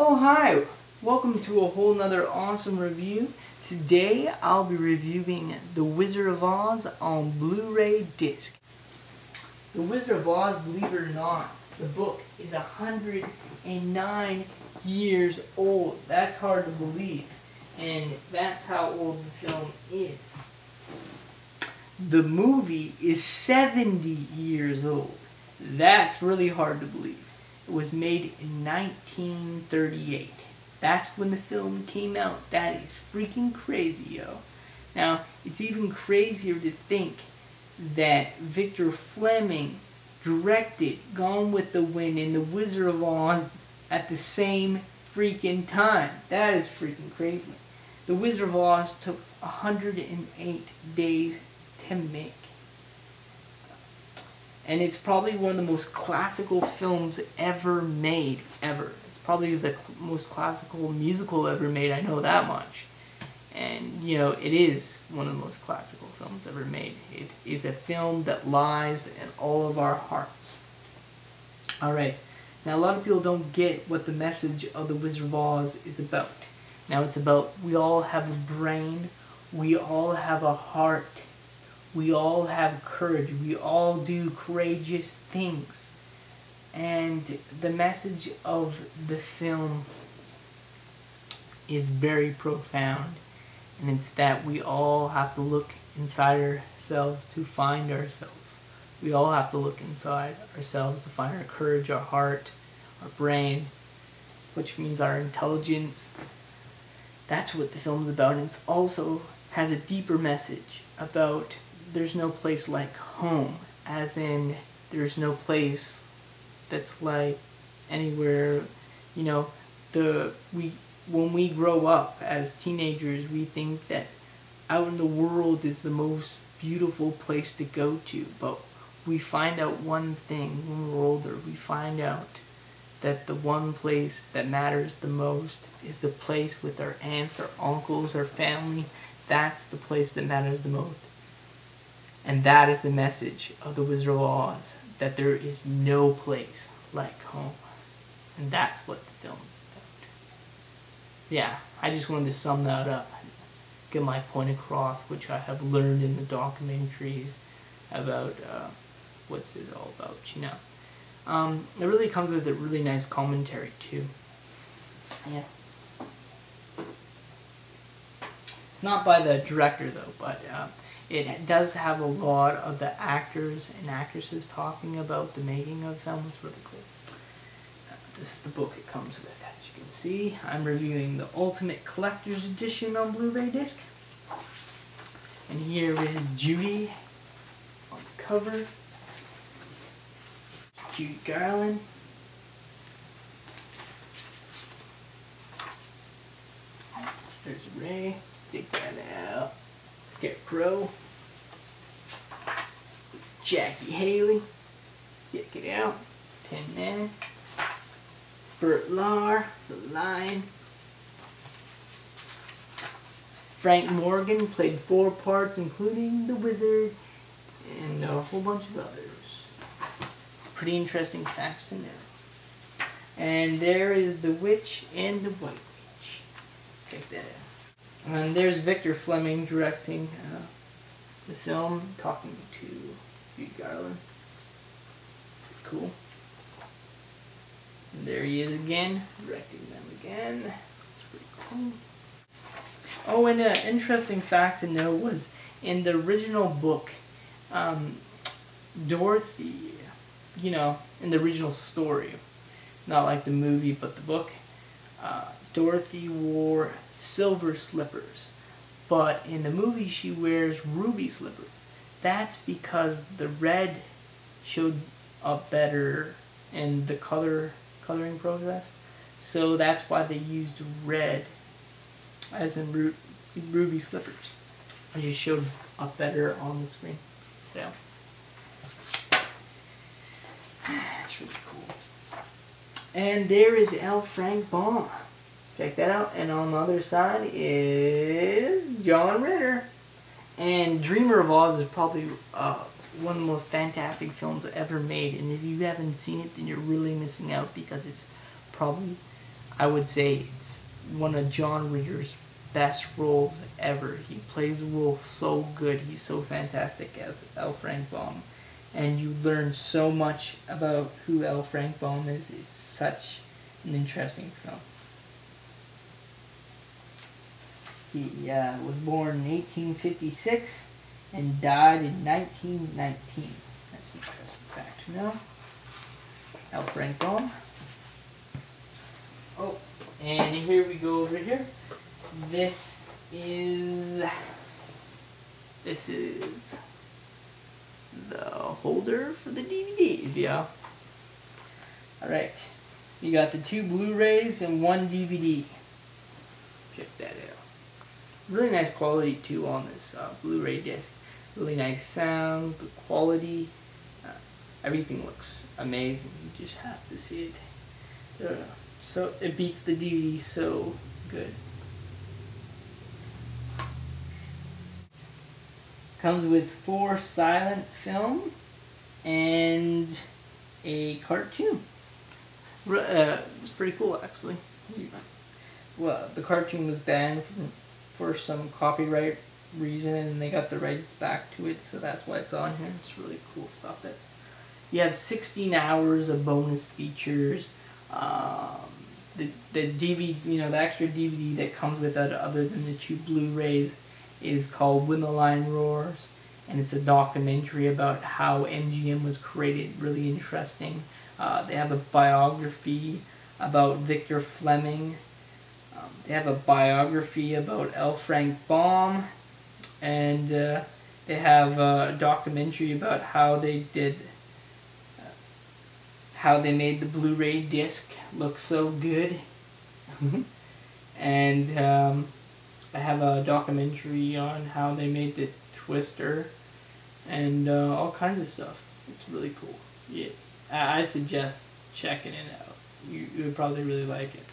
Oh hi! Welcome to a whole nother awesome review. Today I'll be reviewing The Wizard of Oz on Blu-ray disc. The Wizard of Oz, believe it or not, the book is 109 years old. That's hard to believe. And that's how old the film is. The movie is 70 years old. That's really hard to believe. It was made in 1938. That's when the film came out. That is freaking crazy, yo. Now, it's even crazier to think that Victor Fleming directed Gone with the Wind and The Wizard of Oz at the same freaking time. That is freaking crazy. The Wizard of Oz took 108 days to make. And it's probably one of the most classical films ever made, ever. It's probably the most classical musical ever made, I know that much. And, you know, it is one of the most classical films ever made. It is a film that lies in all of our hearts. Alright, now a lot of people don't get what the message of The Wizard of Oz is about. Now it's about we all have a brain, we all have a heart, we all have courage. We all do courageous things. And the message of the film is very profound. And it's that we all have to look inside ourselves to find ourselves. We all have to look inside ourselves to find our courage, our heart, our brain, which means our intelligence. That's what the film is about. And it also has a deeper message about there's no place like home, as in there's no place that's like anywhere, you know, when we grow up as teenagers, we think that out in the world is the most beautiful place to go to, but we find out one thing when we're older. We find out that the one place that matters the most is the place with our aunts, our uncles, our family. That's the place that matters the most. And that is the message of The Wizard of Oz, that there is no place like home. And that's what the film is about. Yeah, I just wanted to sum that up, get my point across, which I have learned in the documentaries about what's it all about, you know. It really comes with a really nice commentary, too. Yeah. It's not by the director, though, but it does have a lot of the actors and actresses talking about the making of the film. It's really cool. This is the book it comes with. As you can see, I'm reviewing the Ultimate Collector's Edition on Blu-ray disc. And here is Judy on the cover. Judy Garland. There's Ray. Take that out. Scarecrow. Jackie Haley. Check it out. Tin Man. Bert Lahr, the Lion. Frank Morgan played 4 parts, including the Wizard, and a whole bunch of others. Pretty interesting facts to know. And there is the Witch and the White Witch. Check that out. And there's Victor Fleming directing the film, talking to Judy Garland. Cool. And there he is again, directing them again. It's pretty cool. Oh, and an interesting fact to know was in the original book, Dorothy, you know, in the original story, not like the movie, but the book, Dorothy wore silver slippers, but in the movie she wears ruby slippers. That's because the red showed up better in the coloring process, so that's why they used red as in ruby slippers. It just showed up better on the screen. So it's really cool. And there is L. Frank Baum. Check that out. And on the other side is John Ritter. And Dreamer of Oz is probably one of the most fantastic films ever made. And if you haven't seen it, then you're really missing out, because it's probably I would say it's one of John Ritter's best roles ever. He plays the role so good. He's so fantastic as L. Frank Baum. And you learn so much about who L. Frank Baum is. It's such an interesting film. He was born in 1856 and died in 1919. That's an interesting fact to know. L. Frank Baum. Oh, and here we go over here. This is the holder for the DVDs, yeah. Alright, you got the 2 Blu-rays and 1 DVD. Check that out. Really nice quality too on this Blu-ray disc. Really nice sound, good quality. Everything looks amazing. You just have to see it. So it beats the DVD so good. Comes with 4 silent films and a cartoon. It's pretty cool, actually. Well, the cartoon was banned for some copyright reason, and they got the rights back to it, so that's why it's on here. It's really cool stuff. You have 16 hours of bonus features. The DVD, the extra DVD that comes with that, other than the 2 Blu-rays, is called When the Lion Roars, and it's a documentary about how MGM was created. Really interesting. They have a biography about Victor Fleming. They have a biography about L. Frank Baum, and they have a documentary about how they made the Blu-ray disc look so good. And I have a documentary on how they made the Twister, and all kinds of stuff. It's really cool. Yeah, I suggest checking it out. You would probably really like it.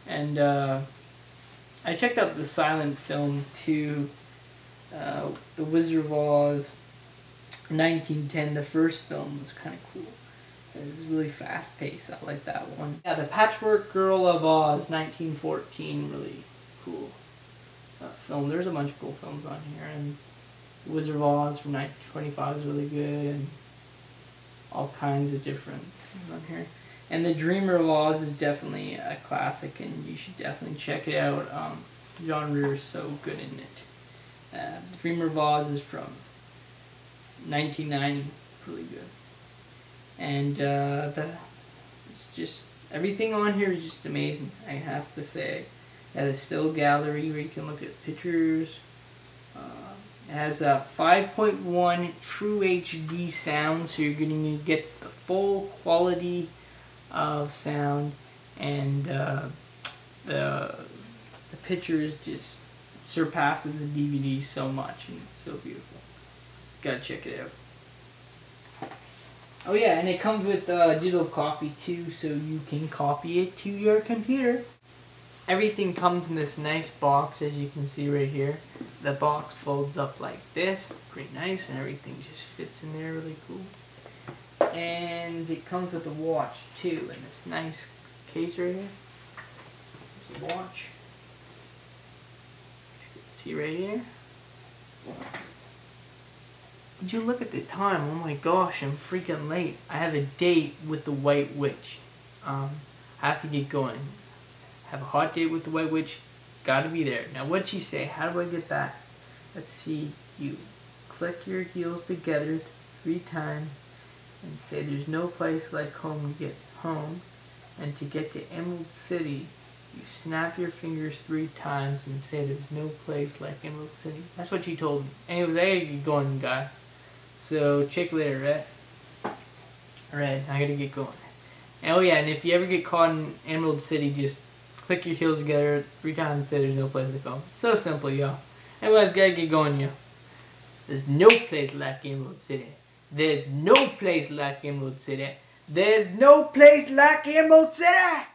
And I checked out the silent film too. The Wizard of Oz, 1910. The first film was kind of cool. It was really fast paced. I like that one. Yeah, the Patchwork Girl of Oz, 1914. Really cool film. There's a bunch of cool films on here, and Wizard of Oz from 1925 is really good, and all kinds of different things on here. And The Dreamer of Oz is definitely a classic, and you should definitely check it out. John Ritter's so good in it. The Dreamer of Oz is from 1990. Really good. And it's just everything on here is just amazing. I have to say. It has a still gallery where you can look at pictures. It has a 5.1 True HD sound, so you're going to get the full quality of sound, and the pictures just surpasses the DVD so much, and it's so beautiful. Gotta check it out. Oh yeah, and it comes with a digital copy too, so you can copy it to your computer. Everything comes in this nice box, as you can see right here. The box folds up like this, pretty nice, and everything just fits in there really cool. And it comes with a watch too, in this nice case right here. There's the watch. You can see right here. Would you look at the time? Oh my gosh, I'm freaking late. I have a date with the White Witch. I have to get going. Have a hot date with the White Witch. Gotta be there. Now what'd she say? How do I get that? Let's see. You click your heels together 3 times and say there's no place like home to get home. And to get to Emerald City, you snap your fingers 3 times and say there's no place like Emerald City. That's what she told me. Anyways, I gotta get going, guys. So check later, right? Alright, I gotta get going. And, oh yeah, and if you ever get caught in Emerald City, just click your heels together 3 times and say there's no place like home. So simple, y'all. Anyways, gotta get going, y'all. There's no place like Emerald City. There's no place like Emerald City. There's no place like Emerald City!